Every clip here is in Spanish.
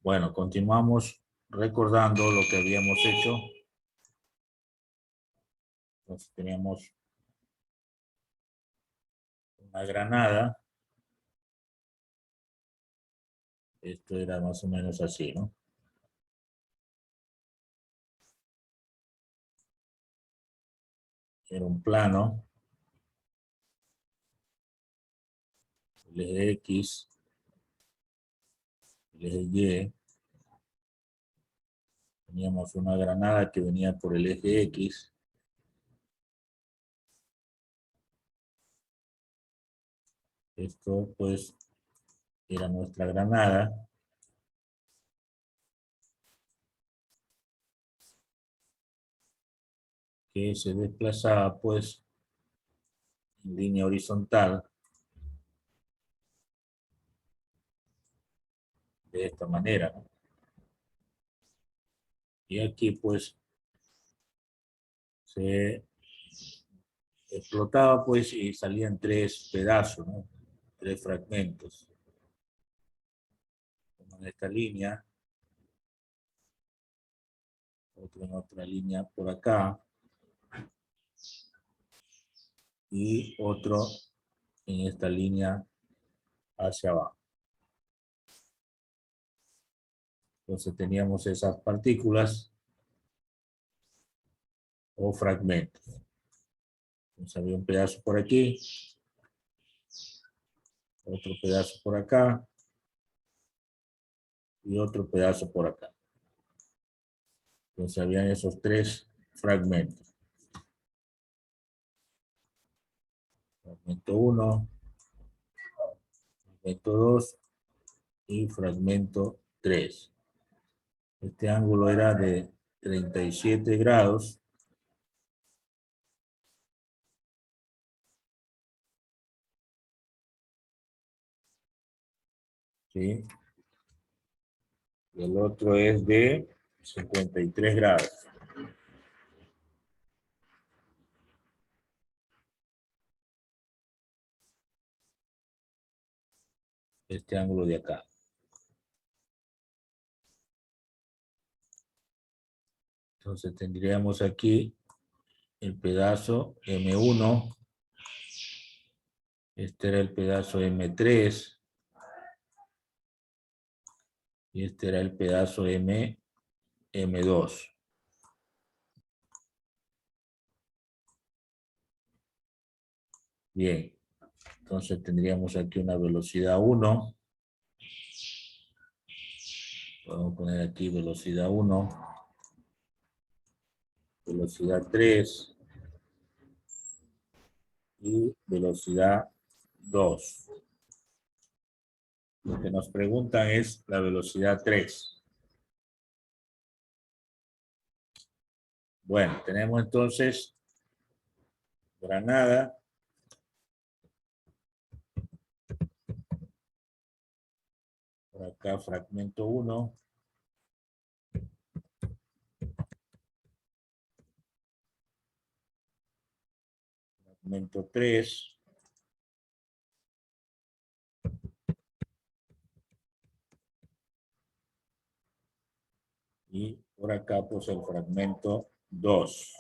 Bueno, continuamos recordando lo que habíamos hecho. Entonces teníamos una granada. Esto era más o menos así, ¿no? Era un plano. El eje X, el eje Y. Teníamos una granada que venía por el eje X. Esto, pues, era nuestra granada. Que se desplazaba, pues, en línea horizontal. De esta manera, ¿no? Y aquí, pues, se explotaba, pues, y salían tres pedazos, ¿no? Tres fragmentos. Uno en esta línea, otro en otra línea por acá, y otro en esta línea hacia abajo. Entonces teníamos esas partículas o fragmentos. Entonces había un pedazo por aquí, otro pedazo por acá, y otro pedazo por acá. Entonces habían esos tres fragmentos. Fragmento 1, fragmento 2 y fragmento 3. Este ángulo era de 37 grados. ¿Sí? Y el otro es de 53 grados. Este ángulo de acá. Entonces tendríamos aquí el pedazo M1. Este era el pedazo M3. Y este era el pedazo M2. Bien. Entonces tendríamos aquí una velocidad 1. Podemos poner aquí velocidad 1. Velocidad 3. Y velocidad 2. Lo que nos preguntan es la velocidad 3. Bueno, tenemos entonces granada. Por acá fragmento 1. Fragmento 3. Y por acá pues el fragmento 2.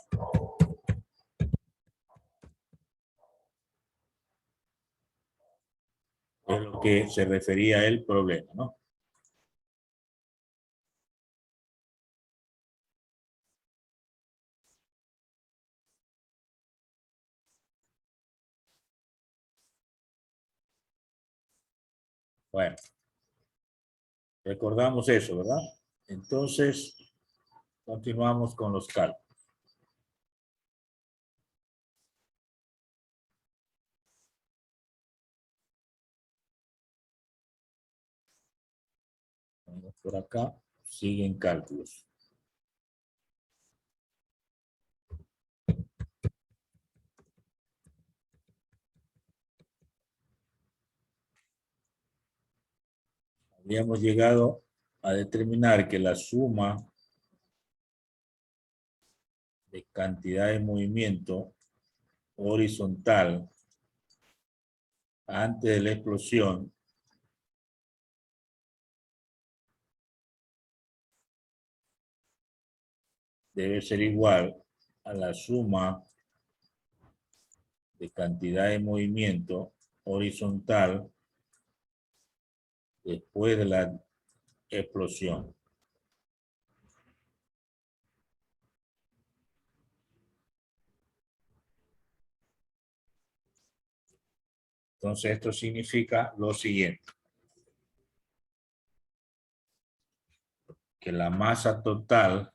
Es lo que se refería el problema, ¿no? Bueno, recordamos eso, ¿verdad? Entonces, continuamos con los cálculos. Por acá siguen cálculos. Habíamos llegado a determinar que la suma de cantidad de movimiento horizontal antes de la explosión debe ser igual a la suma de cantidad de movimiento horizontal después de la explosión. Entonces esto significa lo siguiente: que la masa total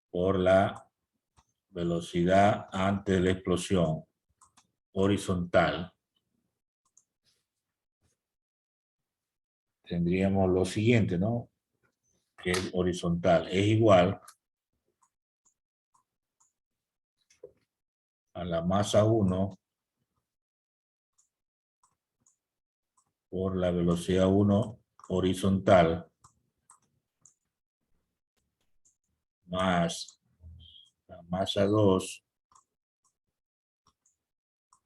por la velocidad antes de la explosión horizontal, tendríamos lo siguiente, ¿no? Que es horizontal, es igual a la masa 1 por la velocidad 1 horizontal más la masa 2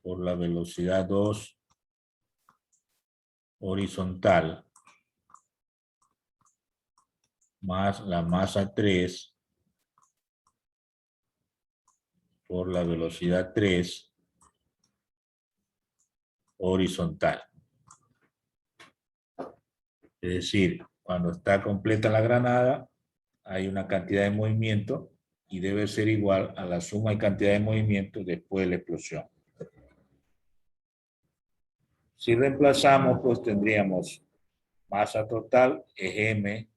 por la velocidad 2 horizontal más la masa 3 por la velocidad 3 horizontal. Es decir, cuando está completa la granada, hay una cantidad de movimiento y debe ser igual a la suma de cantidad de movimiento después de la explosión. Si reemplazamos, pues tendríamos masa total es m.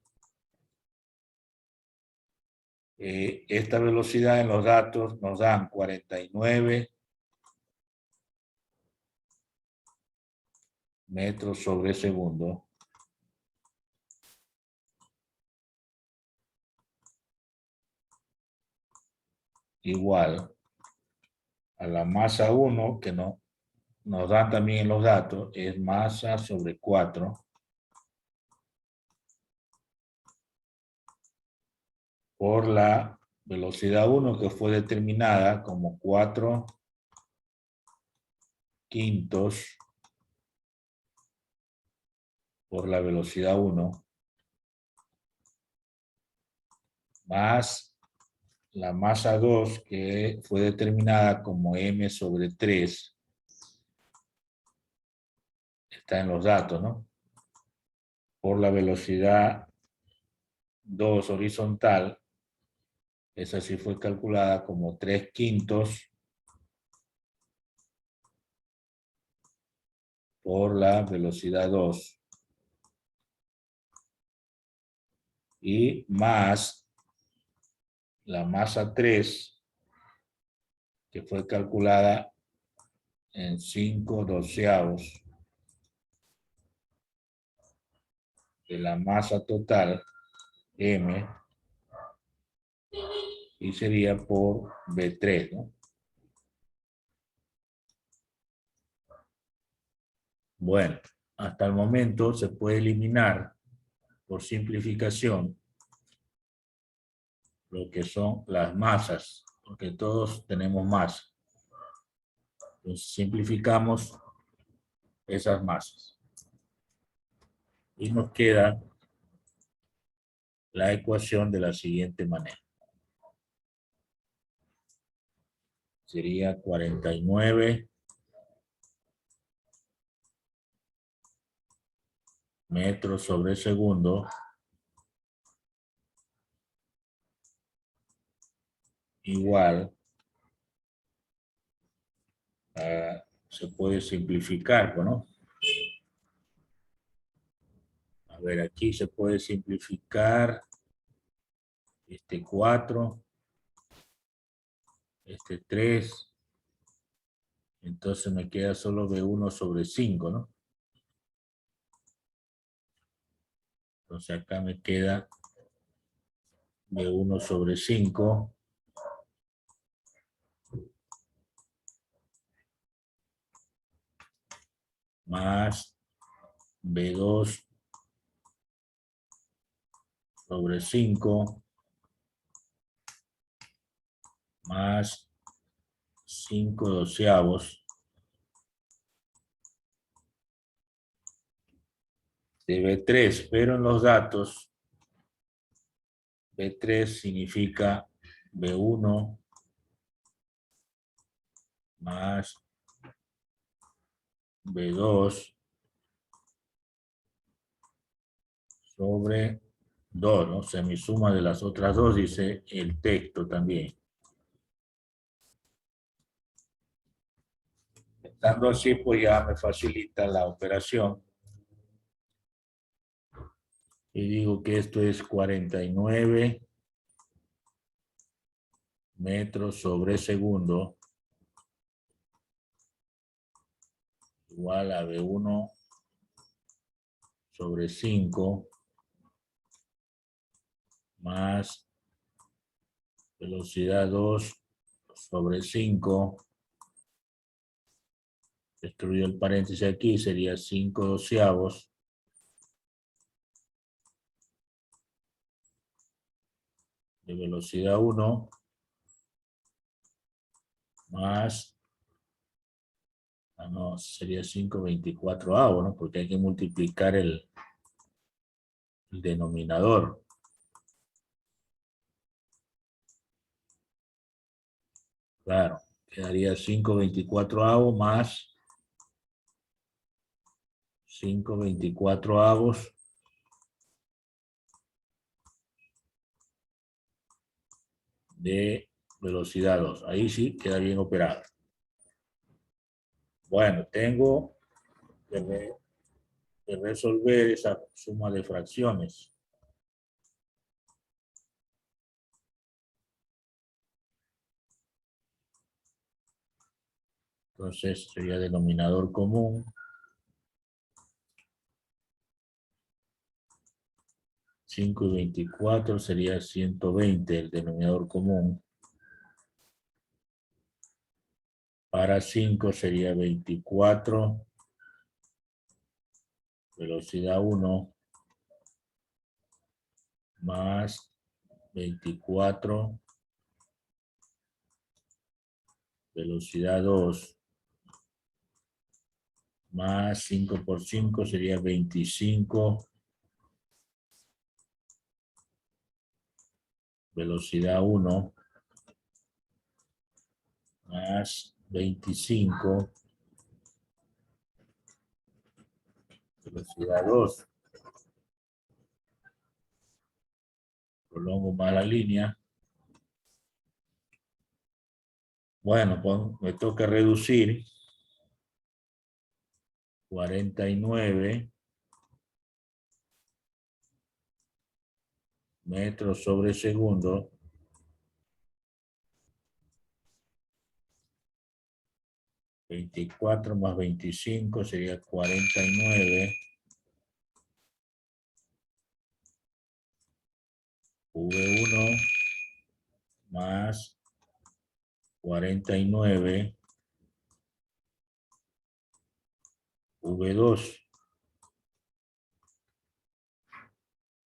Esta velocidad en los datos nos dan 49 metros sobre segundo. Igual a la masa 1, que no, nos dan también en los datos, es masa sobre 4 por la velocidad 1, que fue determinada como 4/5 por la velocidad 1, más la masa 2, que fue determinada como m sobre 3, está en los datos, ¿no? Por la velocidad 2 horizontal, esa sí fue calculada como 3/5 por la velocidad 2 y más la masa 3, que fue calculada en 5/12 de la masa total, m, y sería por B3, ¿no? Bueno, hasta el momento se puede eliminar por simplificación lo que son las masas, porque todos tenemos masa. Entonces simplificamos esas masas. Y nos queda la ecuación de la siguiente manera. Sería 49 metros sobre segundo igual a, se puede simplificar, ¿no? A ver, aquí se puede simplificar este 4, este 3, entonces me queda solo B1 sobre 5, ¿no? Entonces acá me queda B1 sobre 5 más B2 sobre 5 más 5/12 de B3, pero en los datos B3 significa B1 más B2 sobre 2, ¿no? Semisuma de las otras dos, dice el texto también. Estando así, pues ya me facilita la operación. Y digo que esto es 49 metros sobre segundo igual a B1 sobre 5 más velocidad 2 sobre 5. Destruyo el paréntesis aquí, sería 5 doceavos de velocidad 1 más, no, sería 5/24, ¿no? Porque hay que multiplicar el denominador. Claro, quedaría 5/24 más 5/24 de velocidad 2. Ahí sí queda bien operado. Bueno, tengo que resolver esa suma de fracciones. Entonces sería denominador común. 5/24 sería 120 el denominador común. Para 5 sería 24, velocidad 1, más 24, velocidad 2, más 5 por 5 sería 25, velocidad 1, más 25, velocidad 2. Prolongo más la línea. Bueno, pues me toca reducir 49 metros sobre segundo 24 más 25 sería 49 V1 más 49 V2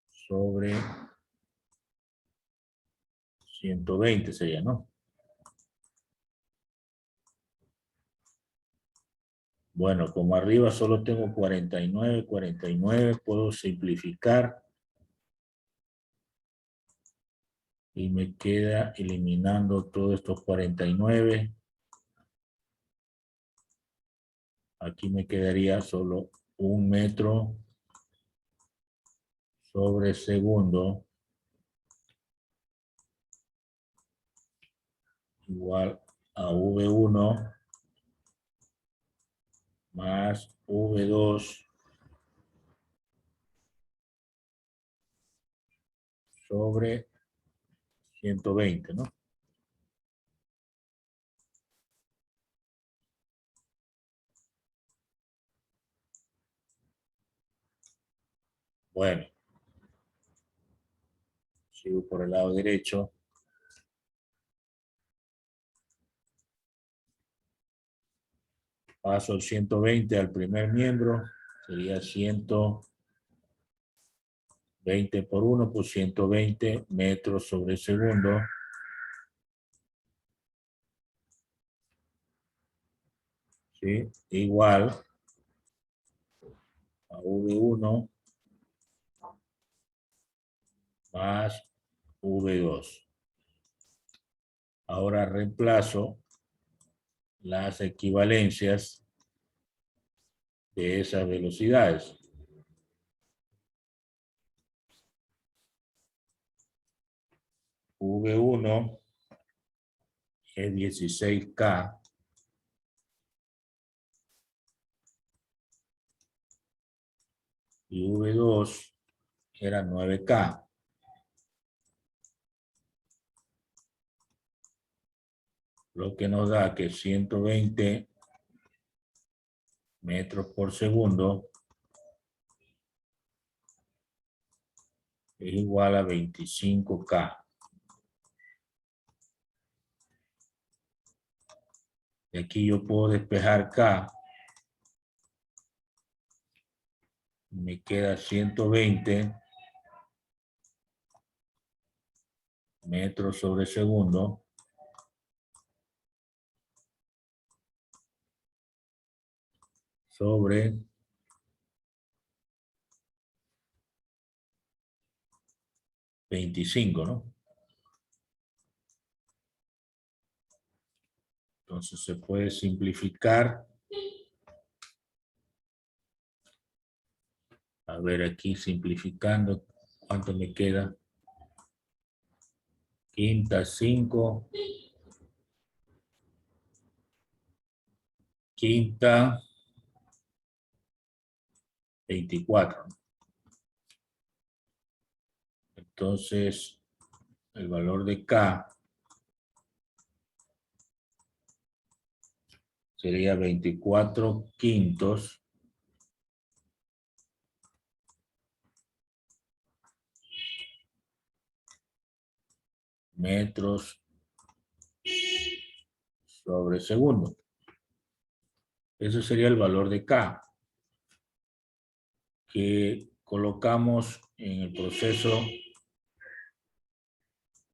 sobre 120 sería, ¿no? Bueno, como arriba solo tengo 49, puedo simplificar y me queda eliminando todos estos 49. Aquí me quedaría solo 1 metro sobre segundo igual a V1 más V2 sobre 120, ¿no? Bueno, sigo por el lado derecho. Paso el 120 al primer miembro, sería 120 por 1, pues 120 metros sobre segundo. ¿Sí? Igual a V1 más V2. Ahora reemplazo las equivalencias de esas velocidades. V1 es 16K. Y V2 era 9K. Lo que nos da que 120 metros por segundo es igual a 25K. De aquí yo puedo despejar K. Me queda 120 metros sobre segundo sobre 25, ¿no? Entonces se puede simplificar. A ver aquí simplificando, ¿cuánto me queda? Quinta 5, quinta 24. Entonces el valor de K sería 24 quintos metros sobre segundo. Ese sería el valor de K que colocamos en el proceso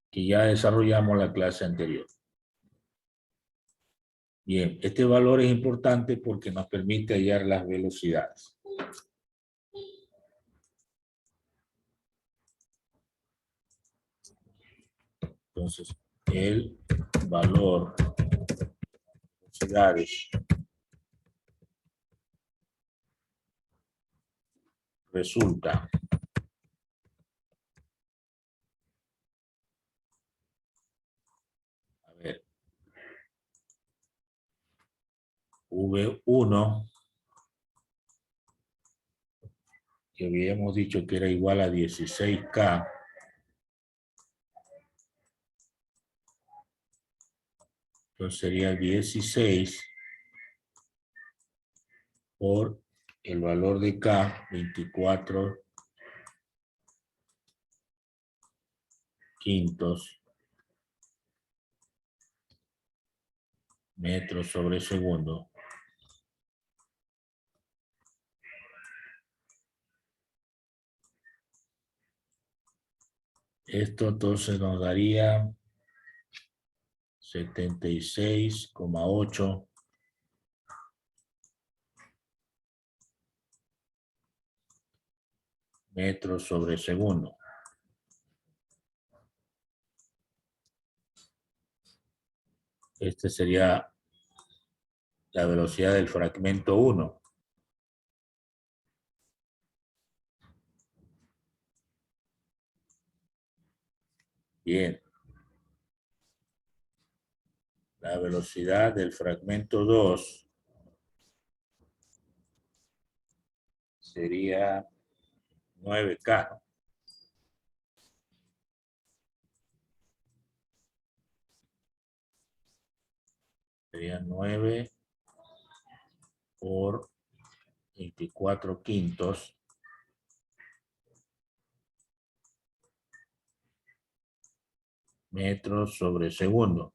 que ya desarrollamos la clase anterior. Bien, este valor es importante porque nos permite hallar las velocidades. Entonces, el valor de velocidades resulta V1, que habíamos dicho que era igual a 16K, entonces sería 16 por el valor de K, 24 quintos metros sobre segundo. Esto entonces nos daría 76,8 metros sobre segundo. Este sería la velocidad del fragmento 1. Bien. La velocidad del fragmento 2 sería 9K. Sería 9 por 24 quintos metros sobre segundo.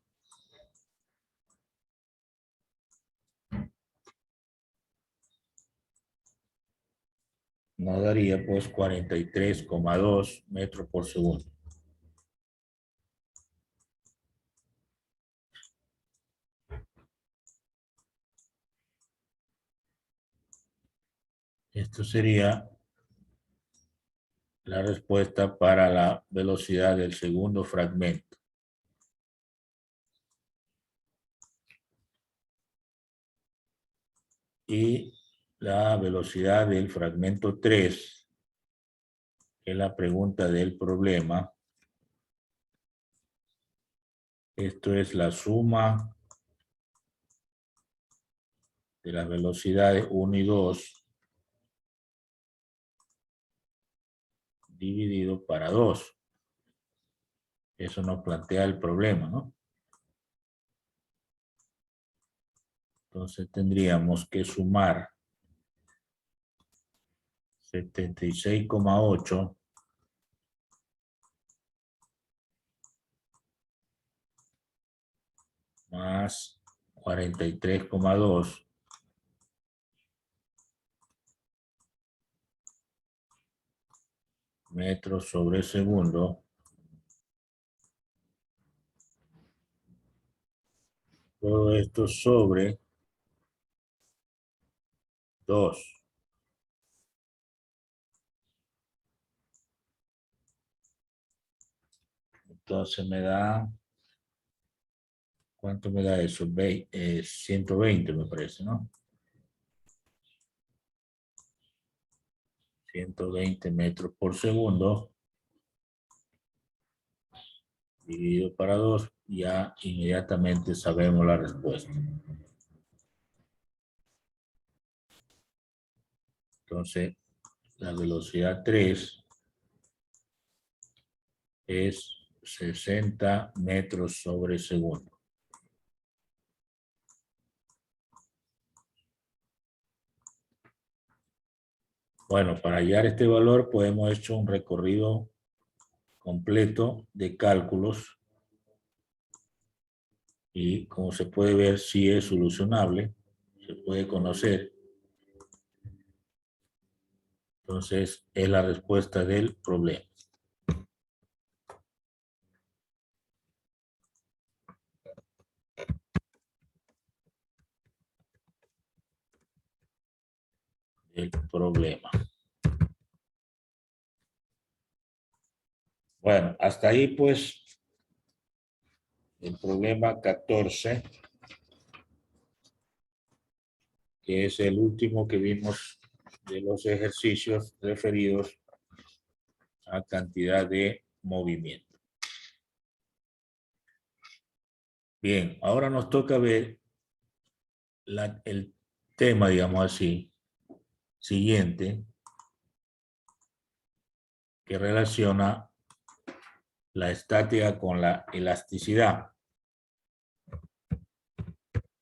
Nos daría pues 43,2 metros por segundo. Esto sería la respuesta para la velocidad del segundo fragmento. Y la velocidad del fragmento 3, que es la pregunta del problema. Esto es la suma de las velocidades 1 y 2 dividido para 2. Eso nos plantea el problema, ¿no? Entonces tendríamos que sumar 76,8 más 43,2 metros sobre segundo. Todo esto sobre 2. Entonces me da, ¿cuánto me da eso? 120 me parece, ¿no? 120 metros por segundo dividido para 2, ya inmediatamente sabemos la respuesta. Entonces, la velocidad 3 es 60 metros sobre segundo. Bueno, para hallar este valor, pues hemos hecho un recorrido completo de cálculos y como se puede ver, sí es solucionable, se puede conocer. Entonces, es la respuesta del problema. El problema. Bueno, hasta ahí pues el problema 14, que es el último que vimos de los ejercicios referidos a cantidad de movimiento. Bien, ahora nos toca ver el tema, digamos así, siguiente, que relaciona la estática con la elasticidad.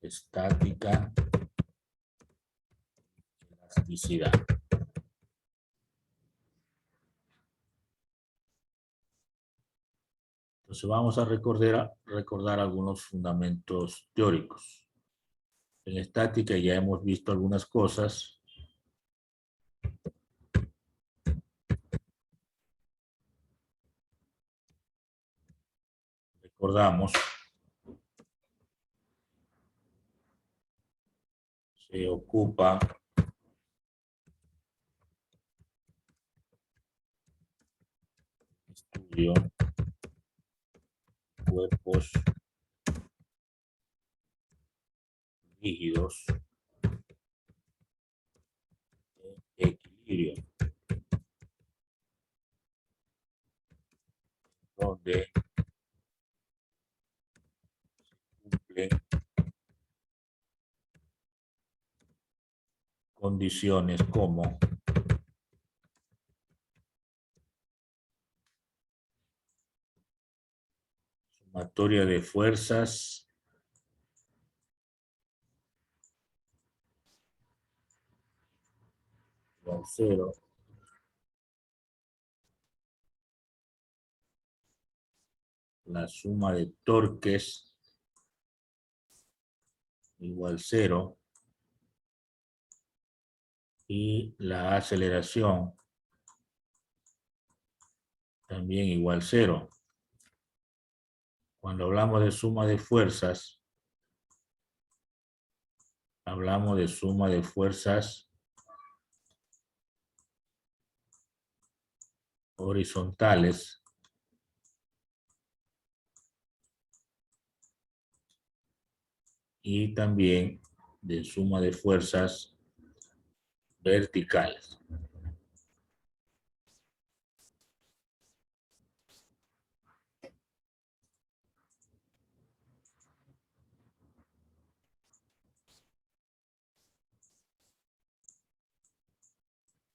Estática, elasticidad. Entonces vamos a recordar algunos fundamentos teóricos. En estática ya hemos visto algunas cosas. Recordamos, se ocupa estudio cuerpos rígidos de equilibrio, donde cumple condiciones como sumatoria de fuerzas igual 0, la suma de torques igual 0 y la aceleración también igual 0. Cuando hablamos de suma de fuerzas, hablamos de suma de fuerzas horizontales y también de suma de fuerzas verticales.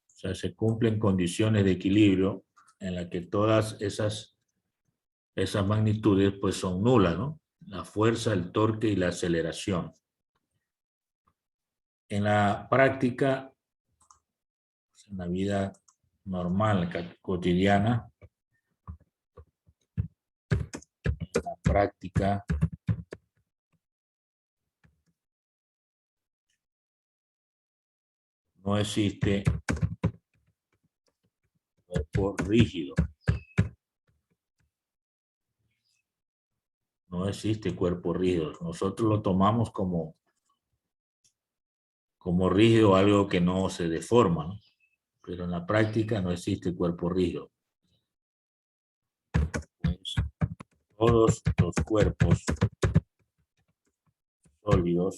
O sea, se cumplen condiciones de equilibrio en las que todas esas magnitudes pues son nulas, ¿no? La fuerza, el torque y la aceleración. En la práctica, en la vida normal, cotidiana, en la práctica no existe cuerpo rígido. No existe cuerpo rígido. Nosotros lo tomamos como rígido, algo que no se deforma, ¿no? Pero en la práctica no existe cuerpo rígido. Pues, todos los cuerpos sólidos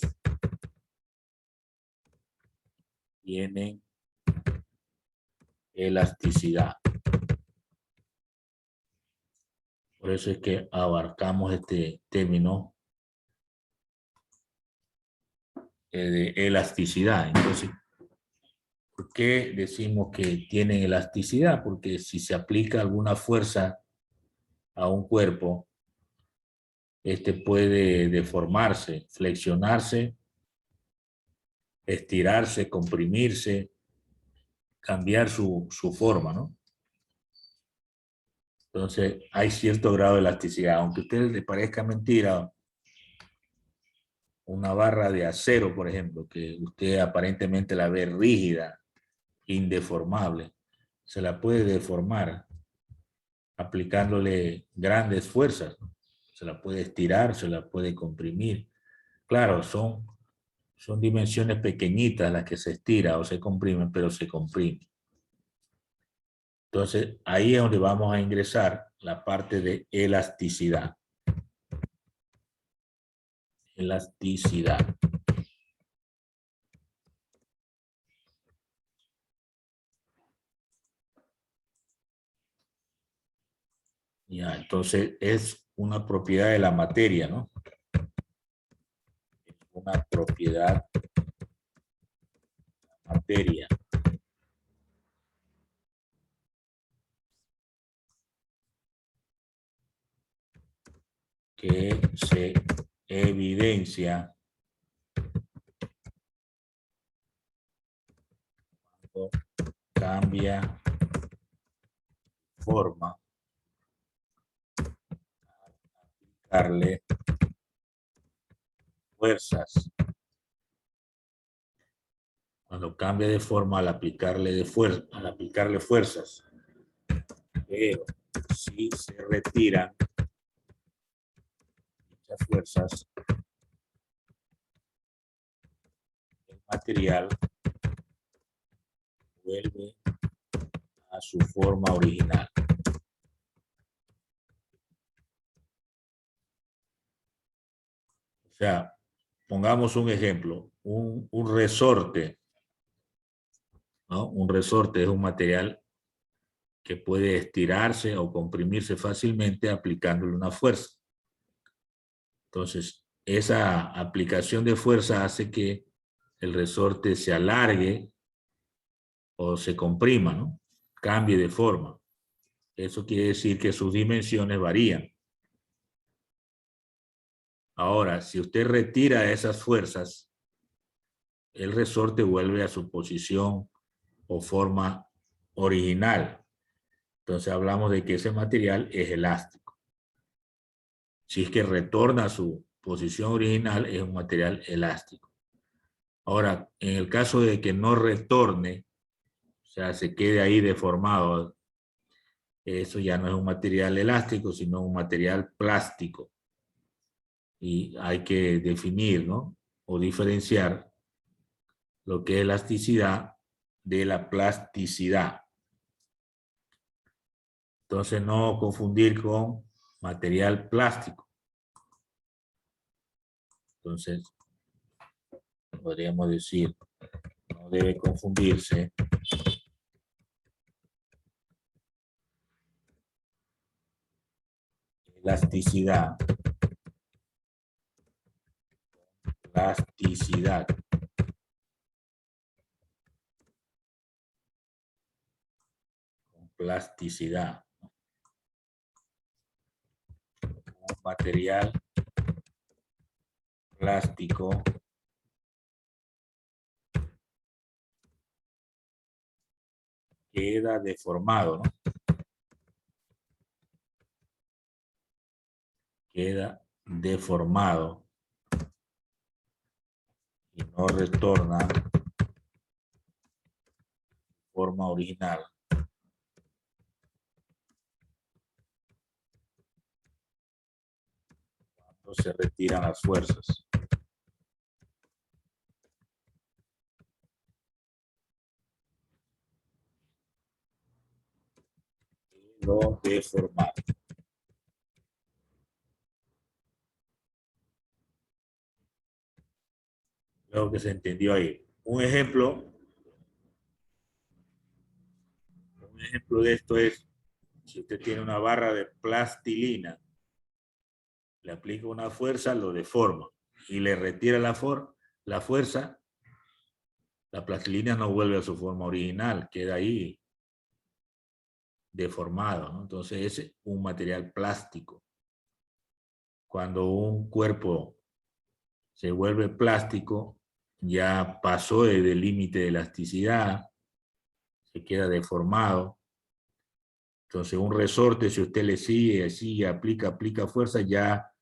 tienen elasticidad. Por eso es que abarcamos este término de elasticidad. Entonces, ¿por qué decimos que tienen elasticidad? Porque si se aplica alguna fuerza a un cuerpo, este puede deformarse, flexionarse, estirarse, comprimirse, cambiar su forma, ¿no? Entonces, hay cierto grado de elasticidad. Aunque a ustedes les parezca mentira, una barra de acero, por ejemplo, que usted aparentemente la ve rígida, indeformable, se la puede deformar aplicándole grandes fuerzas, ¿no? Se la puede estirar, se la puede comprimir. Claro, son dimensiones pequeñitas las que se estira o se comprimen, pero se comprime. Entonces, ahí es donde vamos a ingresar la parte de elasticidad. Elasticidad. Ya, entonces es una propiedad de la materia, ¿no? Es una propiedad de la materia que se evidencia cuando cambia forma, darle fuerzas. Cuando cambia de forma al aplicarle fuerzas. Pero si se retiran dichas fuerzas, el material vuelve a su forma original. O sea, pongamos un ejemplo, un resorte, ¿no? Un resorte es un material que puede estirarse o comprimirse fácilmente aplicándole una fuerza. Entonces, esa aplicación de fuerza hace que el resorte se alargue o se comprima, ¿no? Cambie de forma. Eso quiere decir que sus dimensiones varían. Ahora, si usted retira esas fuerzas, el resorte vuelve a su posición o forma original. Entonces hablamos de que ese material es elástico. Si es que retorna a su posición original, es un material elástico. Ahora, en el caso de que no retorne, o sea, se quede ahí deformado, eso ya no es un material elástico, sino un material plástico. Y hay que definir, ¿no? O diferenciar lo que es elasticidad de la plasticidad. Entonces no confundir con material plástico. Entonces podríamos decir, no debe confundirse elasticidad, plasticidad. Plasticidad. Un material plástico queda deformado, ¿no? Queda deformado y no retorna a forma original. Cuando se retiran las fuerzas. Quedó deformado. Lo que se entendió ahí. Un ejemplo de esto es, si usted tiene una barra de plastilina, le aplica una fuerza, lo deforma y le retira la fuerza, la plastilina no vuelve a su forma original, queda ahí deformado, ¿no? Entonces es un material plástico. Cuando un cuerpo se vuelve plástico, ya pasó del límite de elasticidad, se queda deformado. Entonces un resorte, si usted le sigue, aplica fuerza, ya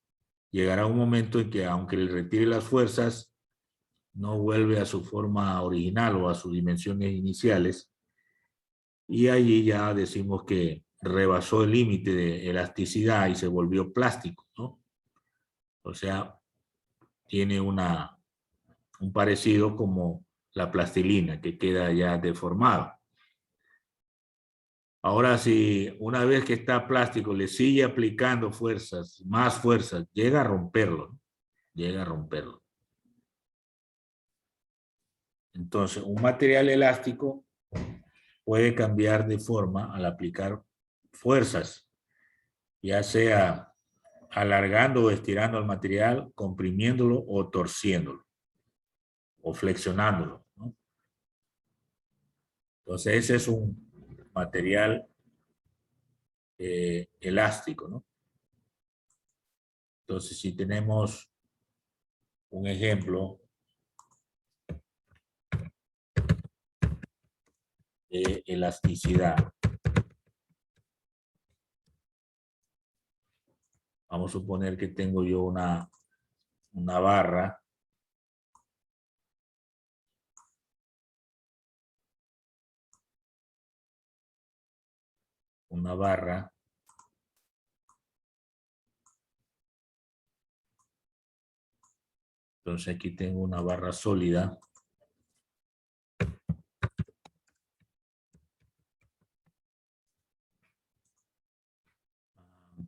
llegará un momento en que aunque le retire las fuerzas, no vuelve a su forma original o a sus dimensiones iniciales. Y allí ya decimos que rebasó el límite de elasticidad y se volvió plástico, ¿no? O sea, tiene un parecido como la plastilina, que queda ya deformado. Ahora, si una vez que está plástico le sigue aplicando fuerzas, más fuerzas, llega a romperlo, ¿no? Llega a romperlo. Entonces, un material elástico puede cambiar de forma al aplicar fuerzas, ya sea alargando o estirando el material, comprimiéndolo o torciéndolo, o flexionándolo, ¿no? Entonces, ese es un material elástico, ¿no? Entonces, si tenemos un ejemplo de elasticidad, vamos a suponer que tengo yo una barra entonces aquí tengo una barra sólida,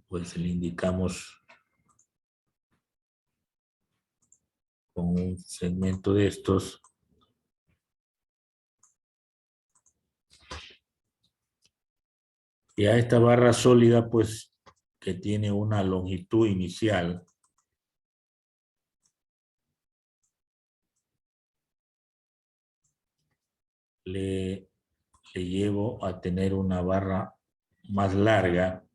pues le indicamos con un segmento de estos y a esta barra sólida pues que tiene una longitud inicial le llevo a tener una barra más larga,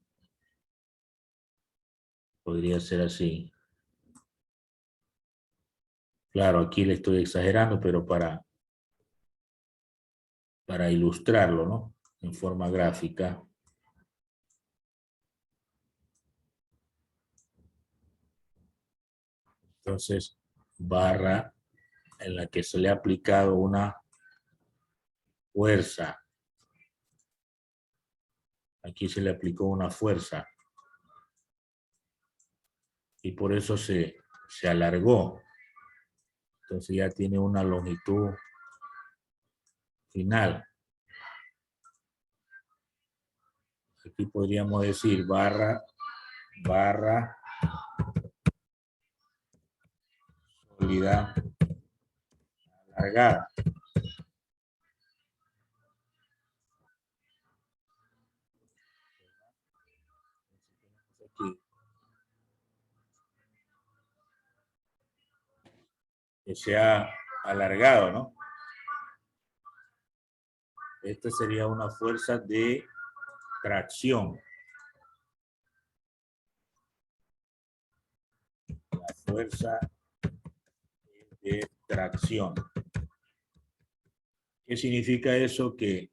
podría ser así. Claro, aquí le estoy exagerando, pero para ilustrarlo, ¿no? En forma gráfica. Entonces, barra en la que se le ha aplicado una fuerza. Aquí se le aplicó una fuerza. Y por eso se alargó. Entonces ya tiene una longitud final. Aquí podríamos decir barra sólida alargada. Aquí. Que sea alargado, ¿no? Esta sería una fuerza de tracción. La fuerza de tracción. ¿Qué significa eso? Que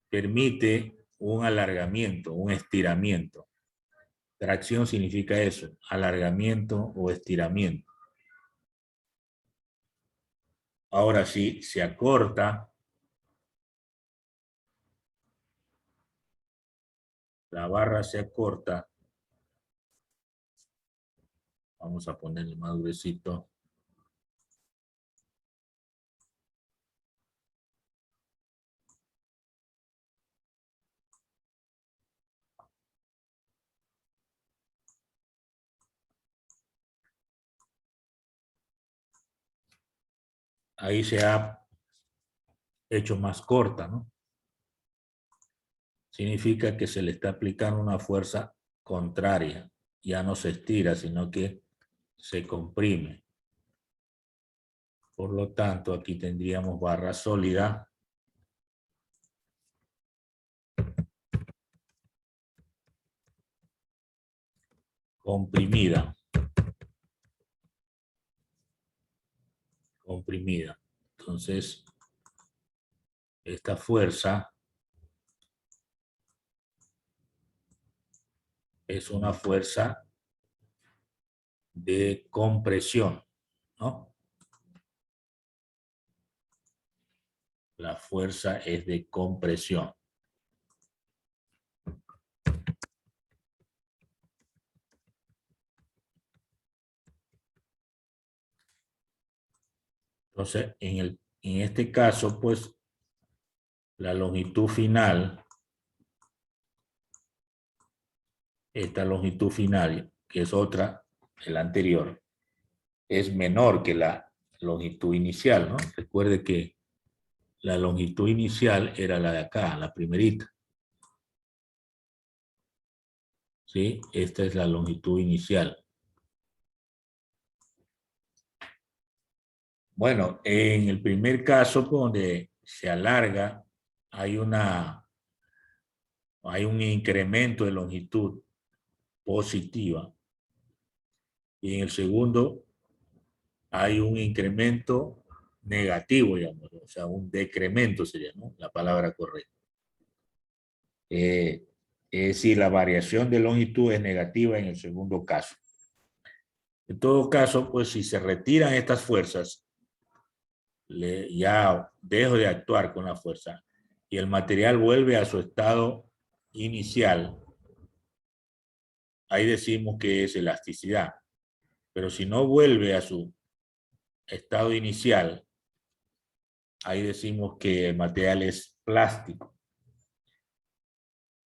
permite un alargamiento, un estiramiento. Tracción significa eso, alargamiento o estiramiento. Ahora, si se acorta, la barra se acorta, vamos a ponerle más gruesito. Ahí se ha hecho más corta, ¿no? Significa que se le está aplicando una fuerza contraria. Ya no se estira, sino que se comprime. Por lo tanto, aquí tendríamos barra sólida. Comprimida. Comprimida. Entonces, esta fuerza es una fuerza de compresión, ¿no? La fuerza es de compresión. Entonces, en este caso, pues, la longitud final, esta longitud final, que es otra, la anterior, es menor que la longitud inicial, ¿no? Recuerde que la longitud inicial era la de acá, la primerita. ¿Sí? Esta es la longitud inicial. Bueno, en el primer caso, donde se alarga, hay un incremento de longitud positiva. Y en el segundo, hay un incremento negativo, digamos, o sea, un decremento sería, ¿no?, la palabra correcta. Es decir, la variación de longitud es negativa en el segundo caso. En todo caso, pues si se retiran estas fuerzas, ya dejo de actuar con la fuerza y el material vuelve a su estado inicial, ahí decimos que es elasticidad. Pero si no vuelve a su estado inicial, ahí decimos que el material es plástico.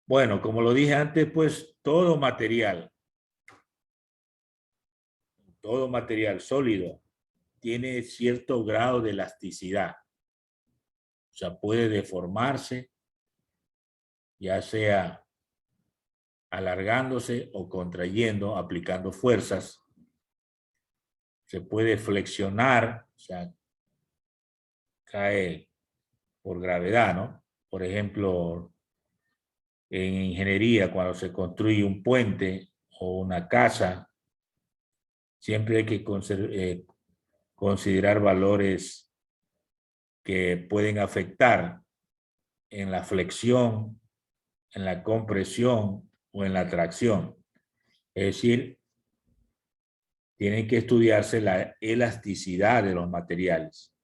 Bueno, como lo dije antes, pues todo material sólido tiene cierto grado de elasticidad. O sea, puede deformarse, ya sea alargándose o contrayendo, aplicando fuerzas. Se puede flexionar, o sea, cae por gravedad, ¿no? Por ejemplo, en ingeniería, cuando se construye un puente o una casa, siempre hay que considerar valores que pueden afectar en la flexión, en la compresión o en la tracción. Es decir, tiene que estudiarse la elasticidad de los materiales.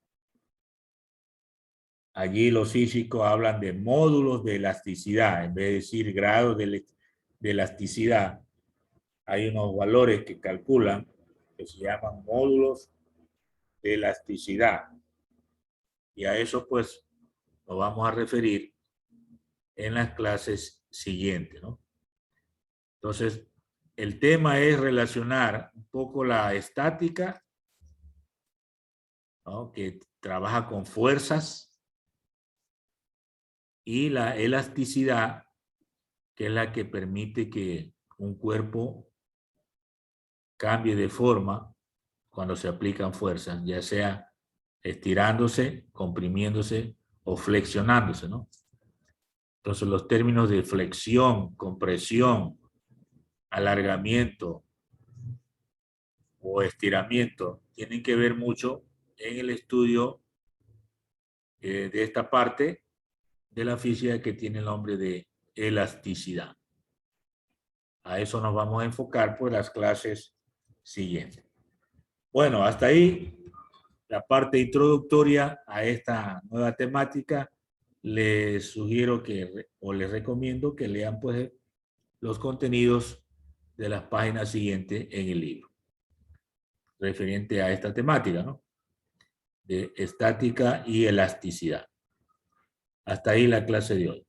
Allí los físicos hablan de módulos de elasticidad, en vez de decir grados de elasticidad. Hay unos valores que calculan que se llaman módulos de elasticidad. Y a eso pues nos vamos a referir en las clases siguientes, ¿no? Entonces, el tema es relacionar un poco la estática, ¿no?, que trabaja con fuerzas, y la elasticidad, que es la que permite que un cuerpo cambie de forma cuando se aplican fuerzas, ya sea estirándose, comprimiéndose o flexionándose, ¿no? Entonces, los términos de flexión, compresión, alargamiento o estiramiento tienen que ver mucho en el estudio de esta parte de la física que tiene el nombre de elasticidad. A eso nos vamos a enfocar por las clases siguientes. Bueno, hasta ahí la parte introductoria a esta nueva temática. Les sugiero o les recomiendo que lean pues los contenidos de las páginas siguientes en el libro, referente a esta temática, ¿no?, de estática y elasticidad. Hasta ahí la clase de hoy.